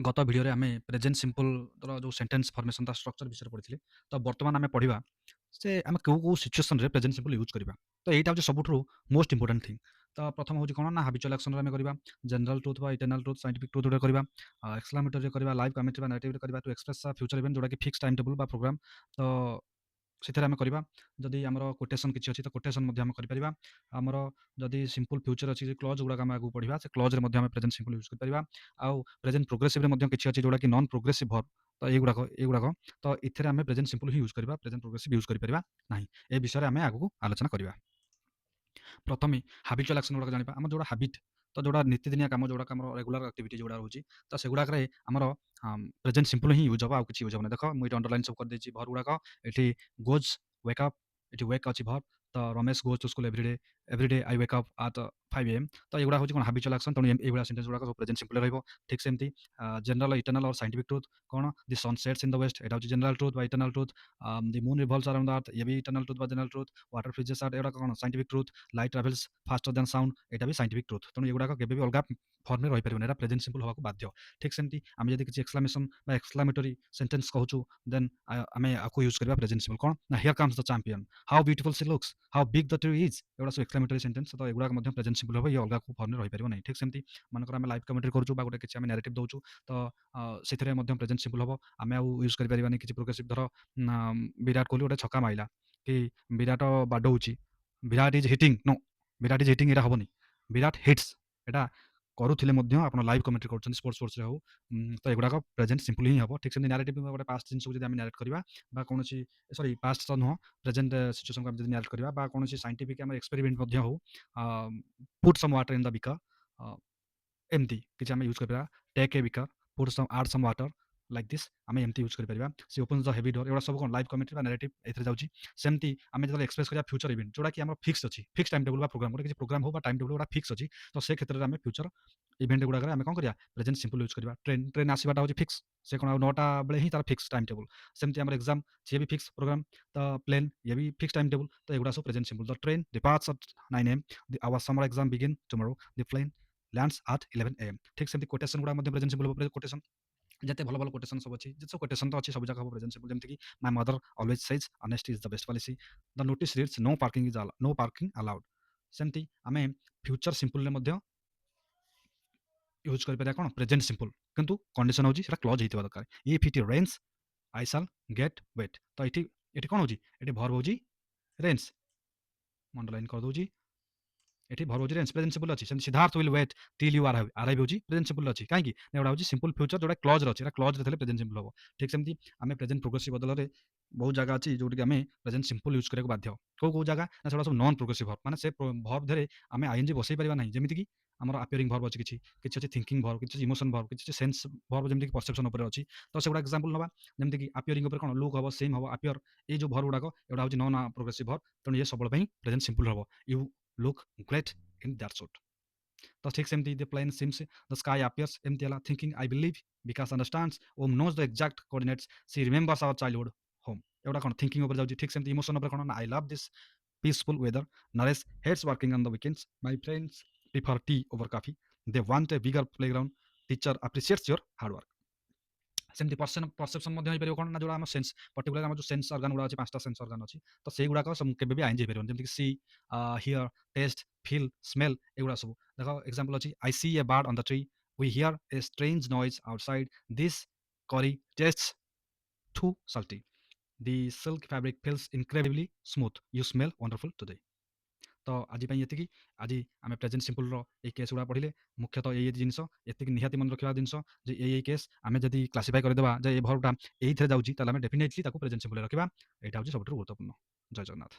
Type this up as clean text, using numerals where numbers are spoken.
ଗତ ଭିଡ଼ିଓରେ ଆମେ ପ୍ରେଜେଣ୍ଟ ସିମ୍ପଲର ଯେଉଁ ସେଣ୍ଟେନ୍ସ ଫର୍ମେସନ୍ ତା ଷ୍ଟ୍ରକ୍ଚର ବିଷୟରେ ପଢ଼ିଥିଲେ। ତ ବର୍ତ୍ତମାନ ଆମେ ପଢ଼ିବା ଯେ ଆମେ କେଉଁ ସିଚୁଏସନ୍‌ରେ ପ୍ରେଜେଣ୍ଟ ସିମ୍ପଲ ୟୁଜ୍ କରିବା। ତ ଏଇଟା ହେଉଛି ସବୁଠାରୁ ମୋଷ୍ଟ ଇମ୍ପୋର୍ଟାଣ୍ଟ ଥିଙ୍ଗ। ତ ପ୍ରଥମ ହେଉଛି କ'ଣ ନା ହାବିଚୁଆଲ୍ ଆକ୍ସନ୍‌ରେ ଆମେ କରିବା, ଜେନେରାଲ୍ ଟ୍ରୁଥ୍ ବା ଇଟର୍ନାଲ୍ ଟ୍ରୁଥ୍, ସାଇଣ୍ଟିଫିକ୍ ଟ୍ରୁଥ୍ ଗୋଟେ କରିବା, ଏକ୍ସକ୍ଲାମେଟୋରୀରେ କରିବା, ଲାଇଭ୍ କମେଣ୍ଟରୀ ବା ନାରେଟିଭରେ କରିବା, ଟୁ ଏକ୍ସପ୍ରେସ୍ ଫ୍ୟୁଚର ଇଭେଣ୍ଟ ଯୋଉଟାକି ଫିକ୍ସ ଟାଇମ୍ ଟେବୁଲ୍ ବା ପ୍ରୋଗ୍ରାମ। ତ ସେଥିରେ ଆମେ କରିବା। ଯଦି ଆମର କୋଟେସନ୍ କିଛି ଅଛି ତ କୋଟେସନ୍ ମଧ୍ୟ ଆମେ କରିପାରିବା। ଆମର ଯଦି ସିମ୍ପଲ୍ ଫ୍ୟୁଚର ଅଛି, ଯେ କ୍ଲଜ୍ ଗୁଡ଼ାକ ଆମେ ଆଗକୁ ପଢ଼ିବା, ସେ କ୍ଲଜ୍‌ରେ ମଧ୍ୟ ଆମେ ପ୍ରେଜେଣ୍ଟ ସିମ୍ପଲ୍ ୟୁଜ୍ କରିପାରିବା। ଆଉ ପ୍ରେଜେଣ୍ଟ ପ୍ରୋଗ୍ରେସିଭ୍‌ରେ ମଧ୍ୟ କିଛି ଅଛି ଯୋଉଟାକି ନନ୍ ପ୍ରୋଗ୍ରେସିଭ୍ ଭର୍ବ। ତ ଏଇଗୁଡ଼ାକ ତ ଏଥିରେ ଆମେ ପ୍ରେଜେଣ୍ଟ ସିମ୍ପଲ୍ ହିଁ ୟୁଜ୍ କରିବା, ପ୍ରେଜେଣ୍ଟ ପ୍ରୋଗ୍ରେସିଭ୍ ୟୁଜ୍ କରିପାରିବା ନାହିଁ। ଏ ବିଷୟରେ ଆମେ ଆଗକୁ ଆଲୋଚନା କରିବା। ପ୍ରଥମେ ହାବିଚୁଆଲ୍ ଆକ୍ସନ୍ ଗୁଡ଼ାକ ଜାଣିବା। ଆମର ଯୋଉଟା ହାବିଟ୍, ତ ଯୋଉଟା ନୀତିଦିନିଆ କାମ, ଯୋଉଟାକି ଆମର ରେଗୁଲାର ଆକ୍ଟିଭିଟି ଯୋଉଟା ରହୁଛି, ତ ସେଗୁଡ଼ାକରେ ଆମର ପ୍ରେଜେଣ୍ଟ ସିମ୍ପଲ୍ ହିଁ ୟୁଜ୍ ହେବ, ଆଉ କିଛି ୟୁଜ୍ ହେବନି। ଦେଖ ମୁଁ ଏଠି ଅଣ୍ଡରଲାଇନ୍ ସବୁ କରିଦେଇଛି ଭର୍ବ ଗୁଡ଼ାକ। ଏଠି ଗୋଜ୍, ୱେକ୍ ଅପ୍, ଏଠି ୱେକ୍ ଅଛି ଭର୍ବ। ତ Ramesh goes to school everyday I wake up at 5 AM। ତ ଏଗୁଡ଼ା ହେଉଛି କ'ଣ ହାବିଚୁଆଲ୍ ଆକ୍ସନ୍। ତେଣୁ ଏଇଭଳିଆ ସେଣ୍ଟେନ୍ସ ଗୁଡ଼ାକ ସବୁ ପ୍ରେଜେଣ୍ଟ ସିମ୍ପଲ୍ ରହିବ। ଠିକ୍ ସେମିତି general, eternal or scientific truth କ'ଣ, the sun sets in the west, ଏଇଟା ହେଉଛି ଜେନେରାଲ୍ ଟ୍ରୁଥ୍ ବା eternal truth. The moon revolves around the earth, ଇଏ ବି ଇଟର୍ନାଲ୍ ଟ୍ରୁଥ୍ ବା general truth. Water freezes at, ଏଗୁଡ଼ା କ'ଣ scientific truth. Light travels faster than sound, ଏଇଟା ବି ସାଇଣ୍ଟିଫିକ୍ ଟ୍ରୁଥ୍। ତେଣୁ ଏଗୁଡ଼ାକ କେବେ ବି ଅଲଗା ଫର୍ମରେ ରହିପାରିବନି, ଏଇଟା ପ୍ରେଜେଣ୍ଟ ସିମ୍ପଲ୍ ହେବାକୁ ବାଧ୍ୟ। ଠିକ୍ ସେମିତି ଆମେ ଯଦି କିଛି ଏକ୍ସକ୍ଲାମେସନ୍ ବା ଏକ୍ସକ୍ଲାମେଟୋରୀ ସେଣ୍ଟେନ୍ସ କହୁଛୁ, ଦେନ୍ ଆମେ ଆକୁ ୟୁଜ୍ କରିବା ପ୍ରେଜେଣ୍ଟ ସିମ୍ପଲ୍। କ'ଣ ନା here comes the champion, how beautiful C looks, how big the tree is, ଏଗୁଡ଼ା ସବୁ ଏକ୍ସକ୍ଲାମେଟୋରୀ ସେଣ୍ଟେନ୍ସ। ତ ଏଗୁଡ଼ାକ ମଧ୍ୟ ପ୍ରେଜେଣ୍ଟ ସିମ୍ପଲ୍ ହେବ, ଇଏ ଅଲଗା କୋଉ ଫର୍ମରେ ରହିପାରିବ ନାହିଁ। ଠିକ୍ ସେମିତି ମନେକର ଆମେ ଲାଇଭ୍ କମେଣ୍ଟରୀ କରୁଛୁ ବା ଗୋଟେ କିଛି ଆମେ ନାରେଟିଭ୍ ଦେଉଛୁ, ତ ସେଥିରେ ମଧ୍ୟ ପ୍ରେଜେଣ୍ଟ ସିମ୍ପଲ୍ ହେବ। ଆମେ ଆଉ ୟୁଜ୍ କରିପାରିବାନି କିଛି ପ୍ରୋଗ୍ରେସିଭ୍। ଧର ବିରାଟ କୋହଲି ଗୋଟେ ଛକା ମାଇଲା, କି ବିରାଟ ବାଡ଼ଉଛି, Virat is hitting, no, Virat is hitting ଏଇଟା ହେବନି, ବିରାଟ ହିଟ୍ସ ଏଇଟା କରୁଥିଲେ ମଧ୍ୟ ଆପଣ ଲାଇଭ୍ କମେଣ୍ଟରୀ କରୁଛନ୍ତି ସ୍ପୋର୍ଟ୍ସରେ ହଉ, ତ ଏଗୁଡ଼ାକ ପ୍ରେଜେଣ୍ଟ ସିମ୍ପଲ୍ ହିଁ ହେବ। ଠିକ୍ ସେମିତି ନାରେଟିଭ୍ ଗୋଟେ ପାଷ୍ଟ ଜିନିଷକୁ ଯଦି ଆମେ ନାରେଟ୍ କରିବା, ବା କୌଣସି ପାଷ୍ଟ ତ ନୁହଁ, ପ୍ରେଜେଣ୍ଟ ସିଚୁଏସନ୍‌କୁ ଆମେ ଯଦି ନାରେଟ୍ କରିବା, ବା କୌଣସି ସାଇଣ୍ଟିଫିକ୍ ଆମର ଏକ୍ସପେରିମେଣ୍ଟ ମଧ୍ୟ ହଉ, put some water in the beaker, ଏମିତି କିଛି ଆମେ ୟୁଜ୍ କରିପାରିବା। Take a beaker, put some add some water, like this ଆମେ ଏମିତି ୟୁଜ୍ କରିପାରିବା। She opens the heavy door, ଏଗୁଡ଼ା ସବୁ କ'ଣ ଲାଇଭ୍ କମେଣ୍ଟରୀ ବା ନାରେଟିଭ୍ ଏଥିରେ ଯାଉଛି। ସେମିତି ଆମେ ଯେତେବେଳେ ଏକ୍ସପ୍ରେସ୍ କରିବା ଫ୍ୟୁଚର ଇଭେଣ୍ଟ, ଯୋଉଟାକି ଆମର ଫିକ୍ସ ଅଛି, ଫିକ୍ସ ଟାଇମ୍ ଟେବୁଲ୍ ବା ପ୍ରୋଗ୍ରାମ, ଗୋଟେ କିଛି ପ୍ରୋଗ୍ରାମ ହଉ ବା ଟାଇମ୍ ଟେବୁଲ୍ ଗୁଡ଼ା ଫିକ୍ସ ଅଛି, ତ ସେ କ୍ଷେତ୍ରରେ ଆମେ ଫ୍ୟୁଚର ଇଭେଣ୍ଟ ଗୁଡ଼ାକରେ ଆମେ କ'ଣ କରିବା, ପ୍ରେଜେଣ୍ଟ ସିମ୍ପଲ୍ ୟୁଜ୍ କରିବା। ଟ୍ରେନ୍ ଆସିବାଟା ହେଉଛି ଫିକ୍ସ, ସେ କ'ଣ ଆଉ 9ଟା ବେଳେ ହିଁ ତାର ଫିକ୍ସ ଟାଇମ୍ ଟେବୁଲ୍। ସେମିତି ଆମର ଏକ୍ସାମ୍, ସିଏ ବି ଫିକ୍ସ ପ୍ରୋଗ୍ରାମ। ତ ପ୍ଲେନ୍, ଇଏ ବି ଫିକ୍ସ ଟାଇମ୍ ଟେବୁଲ୍। ତ ଏଗୁଡ଼ା ସବୁ present simple. The train departs at 9 AM, our summer exam begin tomorrow, the plane lands at 11 AM। ଠିକ୍ ସେମିତି କୋଟେସନ୍ ଗୁଡ଼ା ମଧ୍ୟ ପ୍ରେଜେଣ୍ଟ ସିମ୍ପଲ୍ ହେବ। କୋଟେସନ୍ ଯେତେ ଭଲ ଭଲ କୋଟେସନ୍ ସବୁ ଅଛି, ଯେତେ ସବୁ କୋଟେସନ୍ ତ ଅଛି, ସବୁ ଯାକ ହବ ପ୍ରେଜେଣ୍ଟ ସିମ୍ପଲ୍। ଯେମିତିକି my mother always says honesty is the best policy, the notice reads no parking allowed. ସେମିତି ଆମେ ଫ୍ୟୁଚର ସିମ୍ପଲ୍‌ରେ ମଧ୍ୟ ୟୁଜ୍ କରିପାରିବା କ'ଣ ପ୍ରେଜେଣ୍ଟ ସିମ୍ପଲ୍, କିନ୍ତୁ କଣ୍ଡିସନ୍ ହେଉଛି ସେଟା କ୍ଲଜ୍ ହେଇଥିବା ଦରକାର। If it rains I shall get wet. ତ ଏଠି ଏଠି କ'ଣ ହେଉଛି, ଏଠି ଭର୍ବ ହେଉଛି ରେନ୍ସ, ମୁଁ ଅଣ୍ଡରଲାଇନ୍ କରିଦେଉଛି। ଏଠି ଭର୍ବ ହେଉଛି ରେନ୍ସ, ପ୍ରେଜେଣ୍ଟ ସିମ୍ପଲ୍ ଅଛି। ସେମିତି Siddharth will wait till you arrive, arrive ହେଉଛି ପ୍ରେଜେଣ୍ଟ ସିମ୍ପଲ୍ ଅଛି। କାହିଁକି ନା ଏଗୁଡ଼ା ହେଉଛି ସିମ୍ପଲ୍ ଫ୍ୟୁଚର ଯୋଉଟା କ୍ଲଜ୍‌ରେ ଅଛି, ଏଟା କ୍ଲଜ୍‌ରେ ଥିଲେ ପ୍ରେଜେଣ୍ଟ ସିମ୍ପଲ୍ ହେବ। ଠିକ୍ ସେମିତି ଆମେ ପ୍ରେଜେଣ୍ଟ ପ୍ରୋଗ୍ରେସିଭ୍ ବଦଳରେ ବହୁତ ଜାଗା ଅଛି ଯୋଉଠିକି ଆମେ ପ୍ରେଜେଣ୍ଟ ସିମ୍ପଲ୍ ୟୁଜ୍ କରିବାକୁ ବାଧ୍ୟ। କୋଉ ଜାଗା ନା ସେଗୁଡ଼ା ସବୁ ନନ୍ ପ୍ରୋଗ୍ରେସିଭ୍ ଭର୍ବ, ମାନେ ସେ ଭର୍ବ ଦେହରେ ଆମେ ଆଇଏନଜି ବସେଇ ପାରିବା ନାହିଁ। ଯେମିତିକି ଆମର ଆପିୟରିଂ ଭର୍ବ ଅଛି, କିଛି କିଛି ଅଛି ଥିଙ୍କିଂ ଭର୍ବ, କିଛି ଅଛି ଇମୋସନ୍ ଭର୍ବ, କିଛି ଅଛି ସେନ୍ସ ଭର୍ବ, ଯେମିତିକି ପରସେପ୍ସନ୍ ଉପରେ ଅଛି। ତ ସେଗୁଡ଼ା ଏକ୍ସାମ୍ପଲ୍ ନେବା। ଯେମିତିକି ଆପିୟରିଂ ଉପରେ କ'ଣ ଲୁକ୍ ହେବ, ସିମ୍ ହେବ, ଆପିୟର, ଏଇ ଯୋଉ ଭର୍ବ ଗୁଡ଼ାକ ଏଗୁଡ଼ା ହେଉଛି ନନ୍ ପ୍ରୋଗ୍ରେସିଭ୍ ଭର୍ବ। ତେଣୁ ଇଏ ସବୁବେଳେ ପାଇଁ ପ୍ରେଜେଣ୍ଟ ସିମ୍ପଲ୍ ହେବ। You look great in that suit. ତ ଠିକ୍ ସେମିତି the plane seems the sky appears, ଏମିତି ହେଲା। Thinking I believe Vikash understands Om knows the exact coordinates, she remembers our childhood home, ଏଗୁଡ଼ା କ'ଣ ଥିଙ୍କିଂ ଉପରେ ଯାଉଛି। ଠିକ୍ ସେମିତି ଇମୋସନ୍ ଉପରେ କ'ଣ ନା I love this peaceful weather, Naresh hates working on the weekends, my friends prefer tea over coffee, they want a bigger playground, teacher appreciates your hard work. ସେମିତି ପରସେପ୍ସନ୍ ମଧ୍ୟ ହେଇପାରିବ। କ'ଣ ନା ଯୋଉଟା ଆମ ସେନ୍ସ, ପର୍ଟିକୁଲାର ଆମର ଯୋଉ ସେନ୍ସ ଅର୍ଗାନ ଗୁଡ଼ା ଅଛି, 5ଟା ସେନ୍ସ ଅର୍ଗାନ ଅଛି, ତ ସେଇଗୁଡ଼ାକ କେବେ ବି ଆଇଏନଜି ହେଇପାରିବନି। ଯେମିତିକି see, hear, taste, feel, smell, ଏଗୁଡ଼ା ସବୁ। ଦେଖ ଏକ୍ସାମ୍ପଲ୍ ଅଛି, I see a bird on the tree, we hear a strange noise outside, this curry tastes too salty, the silk fabric feels incredibly smooth, you smell wonderful today। ତ ଆଜି ପାଇଁ ଏତିକି। ଆଜି ଆମେ ପ୍ରେଜେଣ୍ଟ ସିମ୍ପଲ୍‌ର ଏଇ କେସ୍ ଗୁଡ଼ା ପଢ଼ିଲେ। ମୁଖ୍ୟତଃ ଏଇ ଜିନିଷ ଏତିକି ନିହାତି ମନେ ରଖିବା ଜିନିଷ, ଯେ ଏଇ କେସ୍ ଆମେ ଯଦି କ୍ଲାସିଫାଇ କରିଦେବା ଯେ ଏ ଭର୍ବଟା ଏଇଥିରେ ଯାଉଛି, ତାହେଲେ ଆମେ ଡେଫିନେଟଲି ତାକୁ ପ୍ରେଜେଣ୍ଟ ସିମ୍ପଲ୍‌ରେ ରଖିବା। ଏଇଟା ହେଉଛି ସବୁଠାରୁ ଗୁରୁତ୍ୱପୂର୍ଣ୍ଣ। ଜୟ ଜଗନ୍ନାଥ।